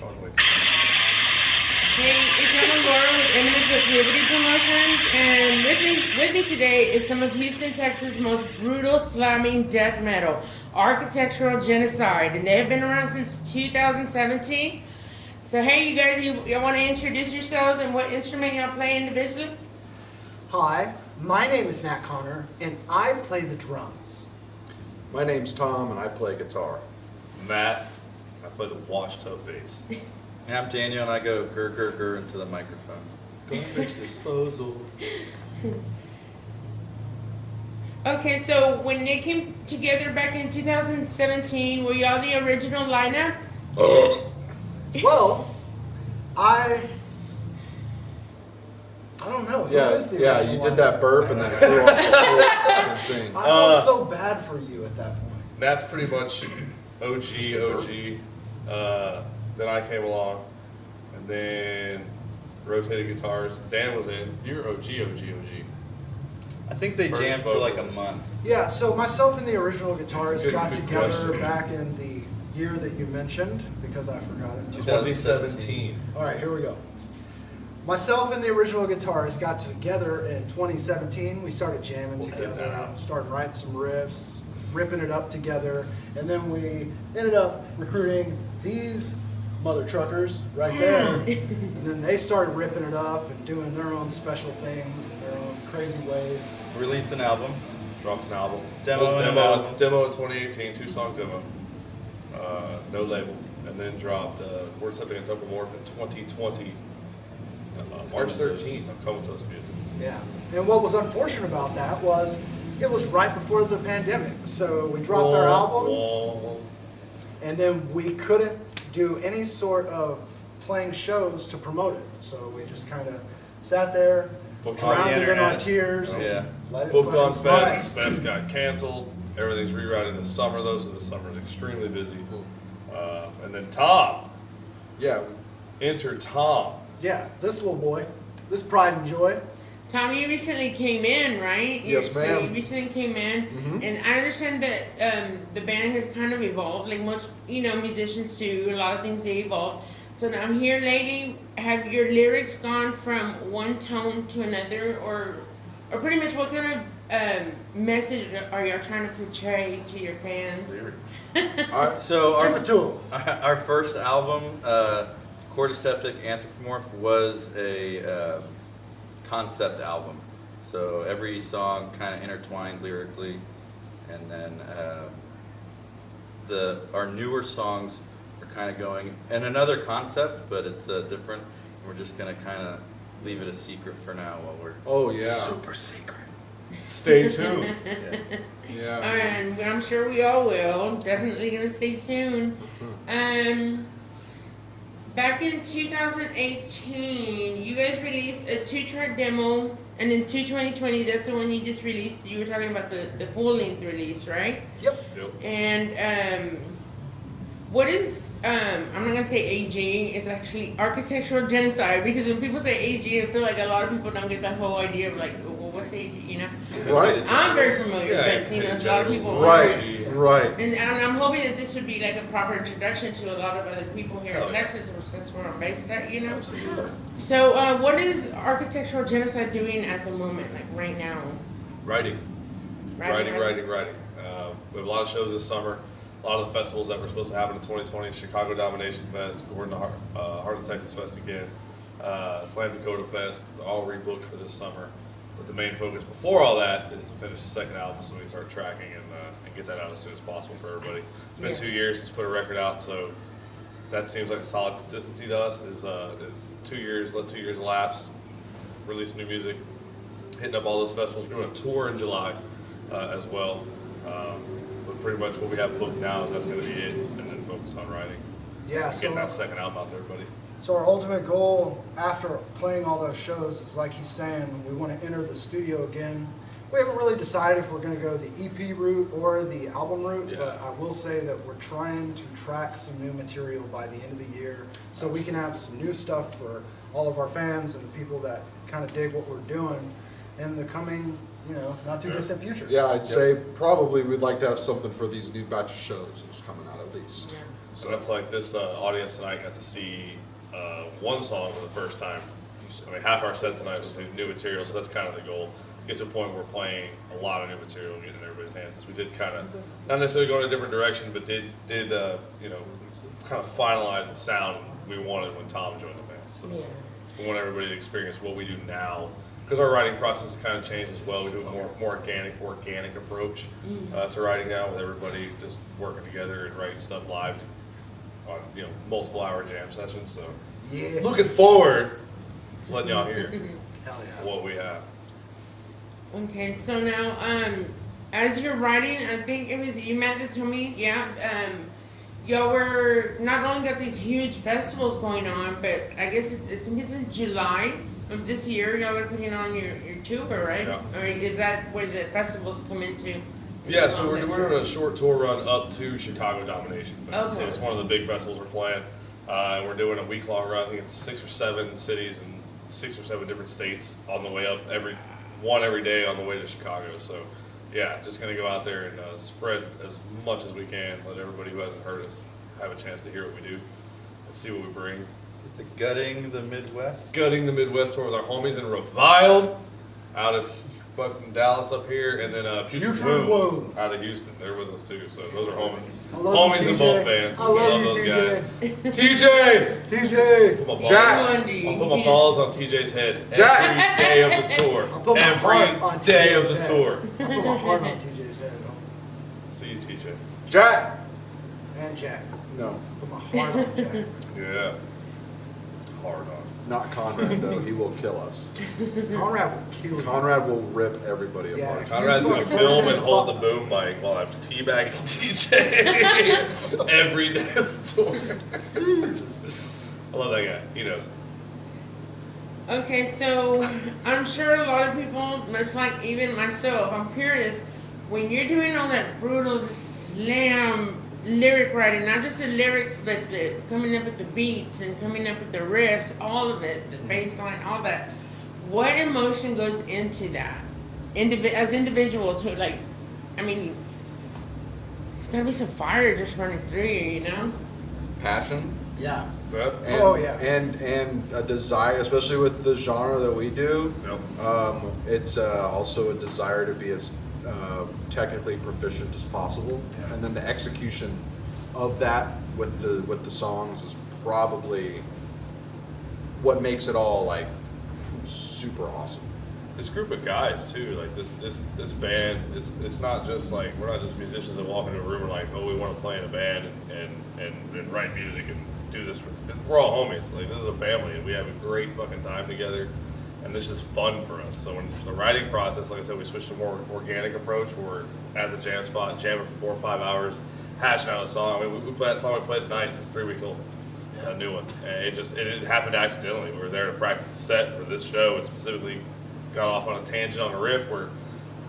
Hey, it's Emma Laura with Eminent Proclivity Promotions, and with me today is some of Houston, Texas' most brutal slamming death metal, Architectural Genocide, and they have been around since 2017. So hey, you guys, y'all want to introduce yourselves and what instrument y'all play individually? Hi, my name is Nat Connor, and I play the drums. My name's Tom, and I play guitar. Matt, I play the washtub bass. And I'm Daniel, and I go grr grr grr into the microphone. Garbage disposal. Okay, so when they came together back in 2017, were y'all the original lineup? Well, I don't know. Who is the You original did that burp and then flew off the thing. I felt so bad for you at that point. Matt's pretty much OG. Then I came along, and then rotated guitars. Dan was in. You're OG. I think they First jammed for like a vocalist. month. Yeah, so myself and the original guitarist Good- got good together question. back in the year that you mentioned, because I forgot it. 2017. All right, here we go. Myself and the original guitarist got together in 2017. We started jamming We'll edit that together, out. started writing some riffs, ripping it up together, and then we ended up recruiting these mother truckers right there. And then they started ripping it up and doing their own special things in their own crazy ways. Released an album. Dropped an album. Demo Full and an demo, album. demo in 2018, 2-song demo. No label. And then dropped Word Something Anthropomorph in 2020. March 13th, I'm coming to us music. Yeah. And what was unfortunate about that was it was right before the pandemic. So we dropped our album, and then we couldn't do any sort of playing shows to promote it. So we just kind of sat there, Booked on the drowned it in our internet. tears, Yeah. and let it Booked on fucking slide. Fest. Fest got canceled. Everything's rewriting this summer though, so the summer's extremely busy. And then Tom. Yeah, Enter Tom. Yeah, this little boy, this pride and joy. Tom, you recently came in, right? Yes, ma'am. You recently came in, and I understand that the band has kind of evolved, like most, musicians do. A lot of things they evolve. So now here lately, have your lyrics gone from one tone to another, or pretty much what kind of message are y'all trying to portray to your fans? So Give it to him. our first album, Cordyceptic Anthropomorph, was a concept album. So every song kind of intertwined lyrically, and then our newer songs are kind of going in another concept, but it's different. We're just gonna kind of leave it a secret for now while we're oh yeah, super secret. Stay tuned. yeah. And I'm sure we all will. Definitely gonna stay tuned. Back in 2018, you guys released a 2-track demo, and in 2020, that's the one you just released. You were talking about the full-length release, right? Yep. And what is I'm not gonna say AG. It's actually Architectural Genocide, because when people say AG, I feel like a lot of people don't get that whole idea of like, well, what's AG? Right, I'm very familiar, Yeah, but a lot of people right, right. And I'm hoping that this would be like a proper introduction to a lot of other people here Oh, in yeah. Texas, which that's where I'm based at, For sure. So, what is Architectural Genocide doing at the moment, like right now? Writing. Writing. We have a lot of shows this summer. A lot of the festivals that were supposed to happen in 2020, Chicago Domination Fest, Gordon Heart of Texas Fest again, Slam Dakota Fest, all rebooked for this summer. But the main focus before all that is to finish the second album, so we can start tracking and get that out as soon as possible for everybody. It's been 2 years since put a record out, so that seems like a solid consistency to us. Is 2 years, let 2 years elapse, release new music, hitting up all those festivals. We're doing a tour in July as well. But pretty much what we have booked now is that's going to be it, and then focus on writing. Yeah, Getting that so, second album out to everybody. so our ultimate goal after playing all those shows is, like he's saying, we want to enter the studio again. We haven't really decided if we're going to go the EP route or the album route, Yeah. but I will say that we're trying to track some new material by the end of the year so we can have some new stuff for all of our fans and the people that kind of dig what we're doing in the coming, not too distant future. Yeah, I'd say probably we'd like to have something for these new batch of shows that's coming out at least. Yeah. So that's like this audience tonight got to see one song for the first time. I mean, half our set tonight was new material, so that's kind of the goal. To get to a point where we're playing a lot of new material and getting in everybody's hands. Since we did kind of, not necessarily go in a different direction, but did you know, kind of finalize the sound we wanted when Tom joined the band. So we want everybody to experience what we do now. Because our writing process has kind of changed as well. We do a more organic approach to writing now, with everybody just working together and writing stuff live on multiple hour jam sessions. So looking forward to letting y'all hear what we have. Okay, so now, as you're writing, I think it was you, Matt, that told me, y'all were not only got these huge festivals going on, but I guess I think it's in July of this year, y'all are putting on your tour, right? Yeah. Or is that where the festivals come into? Yeah, so we're doing a short tour run up to Chicago Domination Fest. Okay. So it's one of the big festivals we're playing. And we're doing a week-long run. I think it's 6 or 7 cities and 6 or 7 different states on the way up, every day on the way to Chicago. So yeah, just gonna go out there and spread as much as we can. Let everybody who hasn't heard us have a chance to hear what we do and see what we bring. The Gutting the Midwest. Gutting the Midwest tour with our homies in Reviled, out of fucking Dallas up here, and then Putrid Wound out of Houston. They're with us too, so those are homies. Homies in both bands. I love you, those TJ. guys. TJ! TJ! Put my balls- Jack! I'll put my balls on TJ's head Jack! every day of the tour. I'll put my heart on Every day of TJ's the head. tour. I'll put my heart on TJ's head. See you, TJ. Jack! And Jack. No, Put my heart on Jack. Yeah. Hard on. not Conrad though. He will kill us. Conrad will kill you. Conrad will rip everybody Yeah. apart. Conrad's gonna film and hold the boom mic while I'm teabagging TJ every day of the tour. I love that guy. He knows. Okay, so I'm sure a lot of people, much like even myself, I'm curious, when you're doing all that brutal slam lyric writing, not just the lyrics, but the coming up with the beats and coming up with the riffs, all of it, the bass line, all that, what emotion goes into that? As individuals who, like, I mean, it's gotta be some fire just running through you, you know? Passion. Yeah. Yep. And, Oh, yeah. and a desire, especially with the genre that we do. Yep. It's also a desire to be as technically proficient as possible, Yeah. and then the execution of that with the songs is probably what makes it all like super awesome. This group of guys too, like this band, it's not just like, we're not just musicians that walk into a room and like, oh, we want to play in a band and write music and do this we're all homies. Like, this is a family and we have a great fucking time together, and this is fun for us. So when the writing process, like I said, we switched to a more organic approach where we're at the jam spot, jamming for 4 or 5 hours, hashing out a song. I mean, we played that song we played tonight, it's 3 weeks old. A new one, and it happened accidentally. We were there to practice the set for this show, and specifically got off on a tangent on a riff where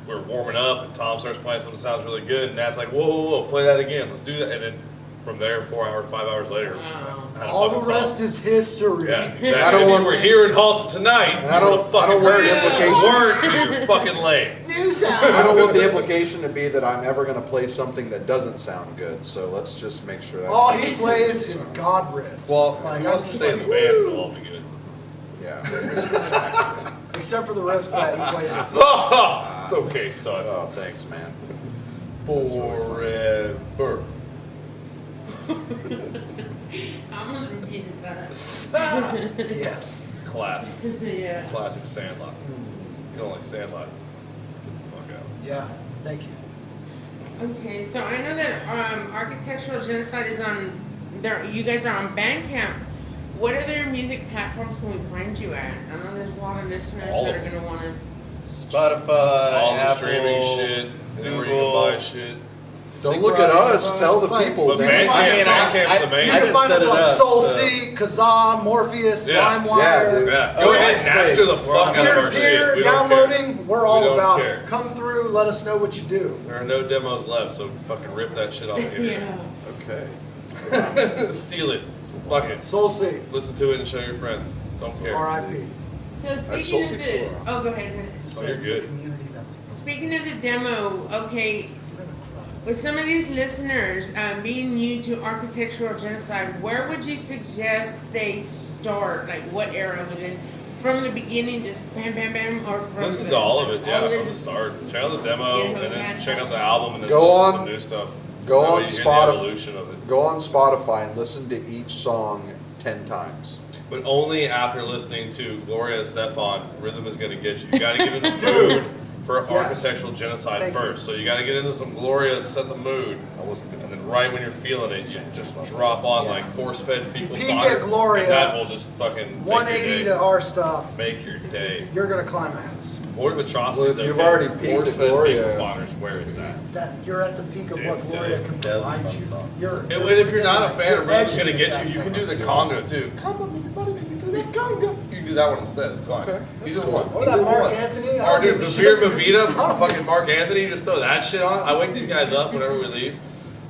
we were warming up, and Tom starts playing something that sounds really good, and Nat's like, whoa, play that again, let's do that. And then from there, 4 hours, 5 hours later, Wow. I had a All the fucking rest song. is history. Yeah, exactly. I don't If want- you were here in Halton tonight, And I don't- you would've fucking I don't want heard the it. implication. You weren't, 'cause you're fucking lame. New I sound. don't want the implication to be that I'm ever going to play something that doesn't sound good. So let's just make sure that. All he plays is God riffs. Well, Like, if he I'm wants to just stay in the like, band, it'll all be good. Yeah. except for the riffs that he plays. It's okay, son. Oh, thanks, man. Forever. I almost repeated that. Yes. Classic. Yeah. Classic Sandlot. You don't like Sandlot? Get the fuck out. Yeah. Thank you. Okay, so I know that Architectural Genocide is on there. You guys are on Bandcamp. What other music platforms can we find you at? I know there's a lot of listeners All that of are gonna want to. Spotify, All the Apple, streaming shit, anywhere you can Google. buy shit. Don't look at us. Tell the people. But man. Bandcamp's the main. You I can didn't find us set it on up, Soul so- Seek, Kazaa, Morpheus, Yeah. LimeWire. Yeah, Oh, go ahead, MySpace. Napster the fuck out of our shit. Peer-to-peer, We don't care. downloading, we're all We don't about care. it. Come through, let us know what you do. There are no demos left, so fucking rip that shit off of here. Yeah. Okay. Steal it. Fuck it. Soul Seek, Listen to it and show your friends. Don't care. R.I.P. So Soul speaking of Seek's the, still around. oh, go ahead. Oh, you're good. Community that's Speaking of the demo, okay, with some of these listeners being new to architectural genocide, where would you suggest they start? Like, what era would it? From the beginning, just bam, bam, bam, or from Listen to all of it, yeah, all from the just- start. Check out the demo, Yeah, and then yeah. check out the album, and then Go listen on- to some new stuff. go That way on you hear Spotify. the evolution of it. Go on Spotify and listen to each song 10 times. But only after listening to Gloria Estefan, Rhythm is Gonna Get You. You gotta get in the mood for Yes. architectural genocide Thank you. first. So you gotta get into some Gloria, set the mood. And then right when you're feeling it, you just drop on Yeah. like force-fed fecal peak fodder. at Gloria, And that will just fucking 180 make to your day. our stuff. Make your day. You're gonna climax. Horde of Atrocities. Well, if you've okay. already peaked at Force-fed Gloria- fecal fodder's where it's at. That you're at the peak of what Dude, Gloria dude. can That was a provide fun you. song. And if you're not a fan of Rhythm's Gonna edging Get that You, you can point. do the conga too. Come on, everybody, we can do that conga. You can do that one instead. It's fine. Okay. You just one. Or You that do Mark one. Anthony. Or dude, the Vivir Mavita from fucking Mark Anthony, just throw that shit on. I wake these guys up whenever we leave.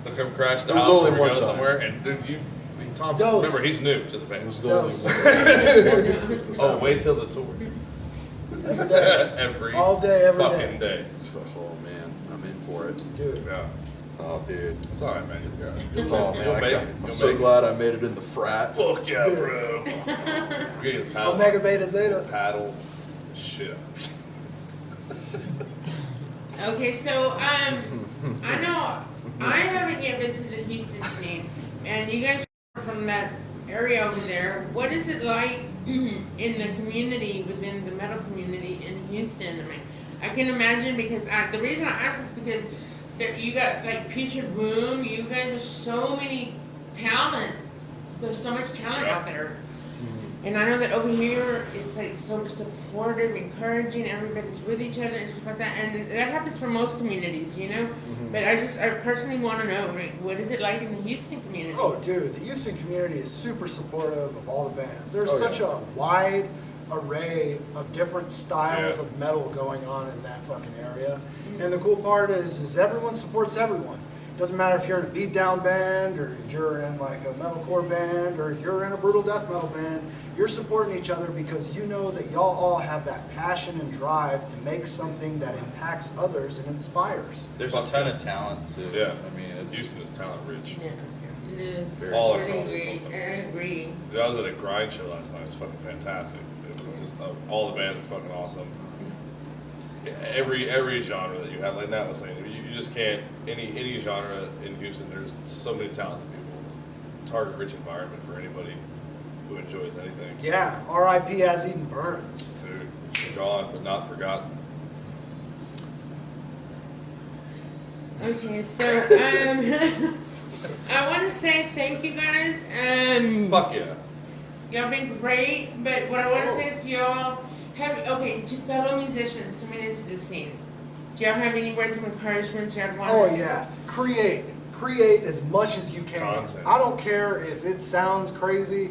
They'll come crash the It was house only when we one go time. somewhere. And dude, Tom, Dose. remember, he's new to the band. It was the only Dose. one. Oh, wait till the tour. Every day. Every All day, every fucking day. Oh man, I'm in for it. Dude. Yeah. Oh dude. It's alright, man. Oh man, You'll make it. I'm You'll so make it. glad I made it in the frat. Fuck yeah, bro. You're getting the paddle. Omega Beta Zeta. Paddle. Shit. Okay, so I know I haven't yet been to the Houston scene, and you guys are from that area over there. What is it like in the community, within the metal community in Houston? I mean, I can imagine because the reason I ask is because you got like Putrid Room. You guys are so many talent. There's so much talent out there. And I know that over here, it's like so supportive, encouraging, everybody's with each other and stuff like that. And that happens for most communities, you know? But I personally want to know, like, what is it like in the Houston community? Oh, dude, the Houston community is super supportive of all the bands. There's Oh, such yeah. a wide array of different styles Yeah. of metal going on in that fucking area. And the cool part is everyone supports everyone. Doesn't matter if you're in a beatdown band or you're in like a metalcore band or you're in a brutal death metal band. You're supporting each other because you know that y'all all have that passion and drive to make something that impacts others and inspires. There's a ton of talent too. Yeah. I mean, it's Houston is talent rich. Yeah. It is. Very All I totally across the agree. board. I agree. Dude, I was at a grind show last night. It was fucking fantastic. It was just all the bands are fucking awesome. Every genre that you have, like Nat was saying, you just can't any genre in Houston. There's so many talented people. Target rich environment for anybody who enjoys anything. Yeah, R.I.P. as Eden Burns. Dude, you're gone but not forgotten. Okay, so I want to say thank you guys. Fuck yeah. Y'all been great, but what I want to say is y'all to fellow musicians coming into the scene. Do y'all have any words of encouragement y'all want? Oh yeah, create as much as you can. Content. I don't care if it sounds crazy,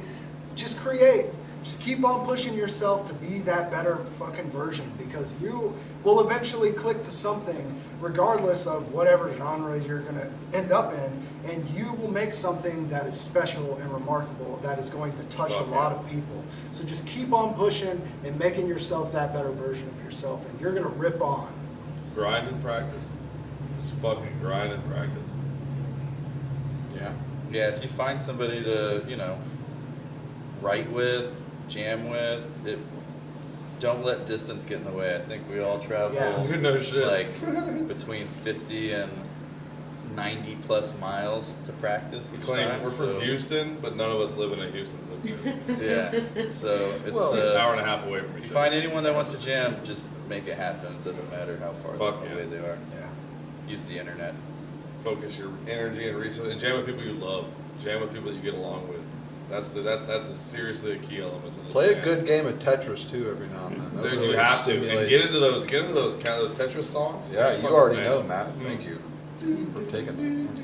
just create. Just keep on pushing yourself to be that better fucking version because you will eventually click to something regardless of whatever genre you're gonna end up in, and you will make something that is special and remarkable that is going to touch a Fuck lot yeah. of people. So just keep on pushing and making yourself that better version of yourself, and you're gonna rip on. Grind and practice. Just fucking grind and practice. Yeah. Yeah, if you find somebody to, write with, jam with, don't let distance get in the way. I think we all travel Yeah. Dude, no shit. like between 50 and 90 plus miles to practice each Claim time. we're from so- Houston, but none of us live in a Houston zip code. Yeah, so it's Well, An hour and a half away from if each you find anyone that wants to jam, just make it happen. It doesn't matter how far Fuck away yeah. they are. Yeah. Use the internet. Focus your energy and resources, and jam with people you love. Jam with people that you get along with. That's seriously a key element to this. Play a band. good game of Tetris too every now and then. That Dude, really you have to, and stimulates- get into those kind of those Tetris songs. Yeah, Just you fucking already man. know, Matt. Thank you for taking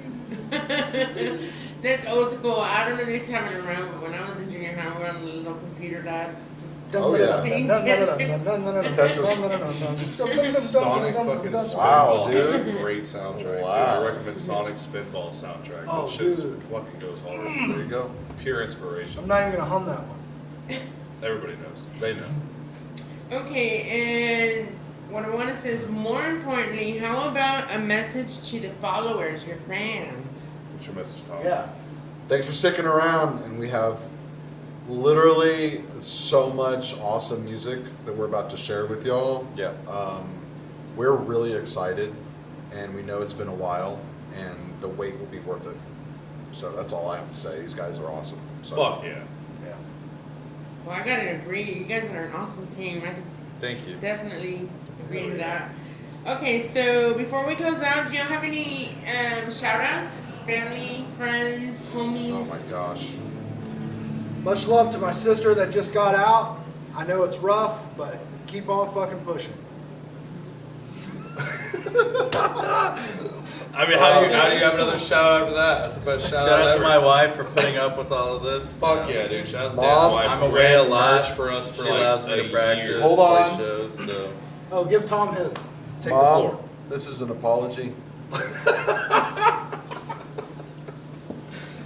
that. That's old school. I don't know if they still have it around, but when I was in junior high, we were on the little computer labs. Oh, yeah. Sonic fucking Spinball. Wow, had dude. a great soundtrack. Wow. Dude. I recommend Sonic Spinball soundtrack. Oh, that shit dude. fucking goes hard. There you go. Pure inspiration. I'm not even gonna hum that one. Everybody knows. They know. Okay, and what I want to say is, more importantly, how about a message to the followers, your fans? What's your message, Tom? Yeah. Thanks for sticking around, and we have literally so much awesome music that we're about to share with y'all. Yeah. We're really excited, and we know it's been a while, and the wait will be worth it. So that's all I have to say. These guys are awesome. So. Fuck yeah. Yeah. Well, I gotta agree. You guys are an awesome team. I can Thank you. definitely agree to that. Okay, so before we close out, do you have any shout outs? Family, friends, homies? Oh my gosh. Much love to my sister that just got out. I know it's rough, but keep on fucking pushing. I mean, how do you have another shout out after that? That's the best shout Shout out to ever. my wife for putting up with all of this. Fuck yeah, dude. Shout out to Mom, Dan's wife. I'm who away ran a lot. merch for us for She like allows me a to practice, year. Hold play on. shows, so. Oh, give Tom his. Take the Mom, floor. this is an apology.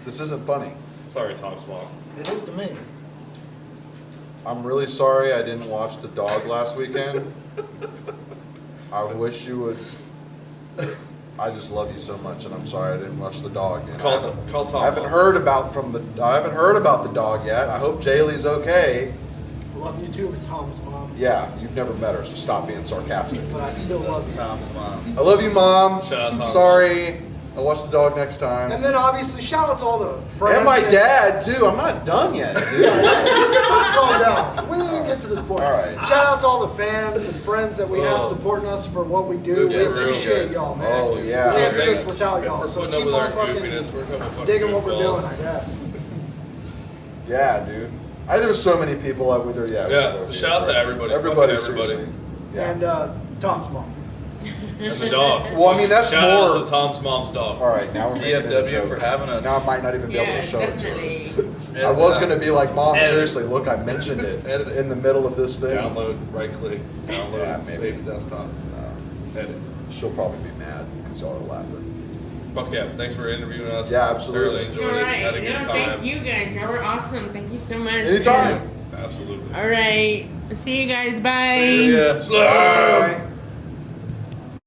This isn't funny. Sorry, Tom's mom. It is to me. I'm really sorry I didn't watch the dog last weekend. I wish you would. I just love you so much, and I'm sorry I didn't watch the dog. And Call I haven't- Call Tom. I haven't heard about the dog yet. I hope Jaylee's okay. Love you too, Tom's mom. Yeah, you've never met her, so stop being sarcastic. But I still love you. Tom's mom. I love you, Mom. Shout out, Tom. Sorry. I'll watch the dog next time. And then obviously shout out to all the friends. And my dad too. I'm not done yet, dude. Calm down. We need to get to this point. All right. Shout out to all the fans and friends that we have Oh. supporting us for what we do. Yeah, We real appreciate guys. y'all, man. Oh, yeah. We can't do Thanks this without y'all. for So putting up keep with on our fucking goofiness. We're a couple fucking digging what we're goofballs. doing, I guess. Yeah, dude. There's so many people out with her. Yeah. Yeah, shout out to everybody. Everybody, Fucking everybody. seriously. Yeah. And Tom's mom. And the dog. Well, I mean, that's Shout more. out to Tom's mom's dog. All right, now we're making it a DFW joke. for having us. Now I might not even be able Yeah, to show it to definitely. her. I was gonna be like, Mom, Edit. seriously, look, I mentioned it Edit it. in the middle of this thing. Download, right click, download, Yeah, maybe. save desktop, edit. She'll probably be mad because y'all are laughing. Fuck yeah, thanks for interviewing us. Yeah, absolutely. Thoroughly enjoyed All it. right. Had a No, good thank time. you guys. Y'all were awesome. Thank you so much. Anytime. Absolutely. All right. See you guys. Bye. Yeah. Slam! Bye.